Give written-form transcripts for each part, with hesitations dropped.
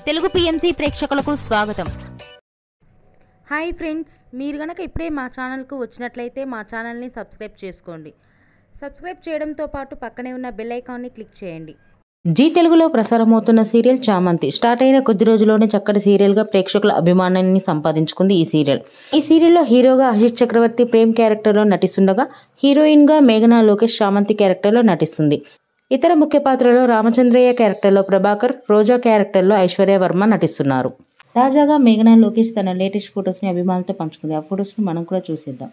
Telugu PMC ప్రేక్షకులకు స్వాగతం. Hi friends, మీరు గనక ఇప్పుడే మా ఛానల్కు వచ్చినట్లయితే మా ఛానల్ని సబ్స్క్రైబ్ చేసుకోండి. సబ్స్క్రైబ్ చేయడంతో పాటు పక్కనే ఉన్న బెల్ ఐకాన్ని క్లిక్ చేయండి. జీ తెలుగులో ప్రసారమవుతున్న సీరియల్ చామంతి స్టార్ట్ అయిన కొద్ది రోజుల్లోనే చక్కటి సీరియల్గా ప్రేక్షకుల అభిమానాన్ని సంపాదించుకుంది ఈ సీరియల్. ఈ సీరియల్లో హీరోగా ఆశిష్ చక్రవర్తి ప్రేమ్ క్యారెక్టర్లో నటిస్తుండగా హీరోయిన్గా మేఘనా లోకేష్ చామంతి క్యారెక్టర్లో నటిస్తుంది. ఇతర ముఖ్య పాత్రలో రామచంద్రయ్య క్యారెక్టర్లో ప్రభాకర్, రోజా క్యారెక్టర్లో ఐశ్వర్య వర్మ నటిస్తున్నారు. తాజాగా మేఘనా లోకేష్ తన లేటెస్ట్ ఫొటోస్ని అభిమానులతో పంచుకుంది. ఆ ఫొటోస్ని మనం కూడా చూసేద్దాం.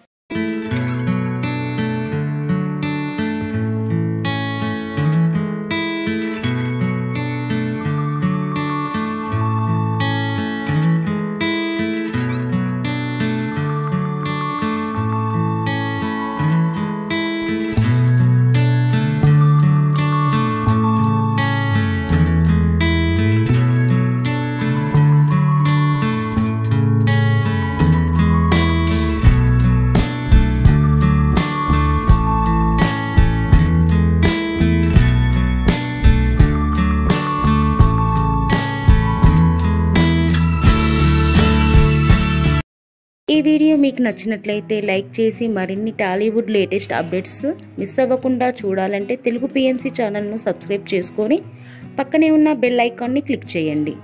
ఈ వీడియో మీకు నచ్చినట్లయితే లైక్ చేసి మరిన్ని టాలీవుడ్ లేటెస్ట్ అప్డేట్స్ మిస్ అవ్వకుండా చూడాలంటే తెలుగు పిఎంసి ఛానల్ను సబ్స్క్రైబ్ చేసుకొని పక్కనే ఉన్న బెల్ ఐకాన్ని క్లిక్ చేయండి.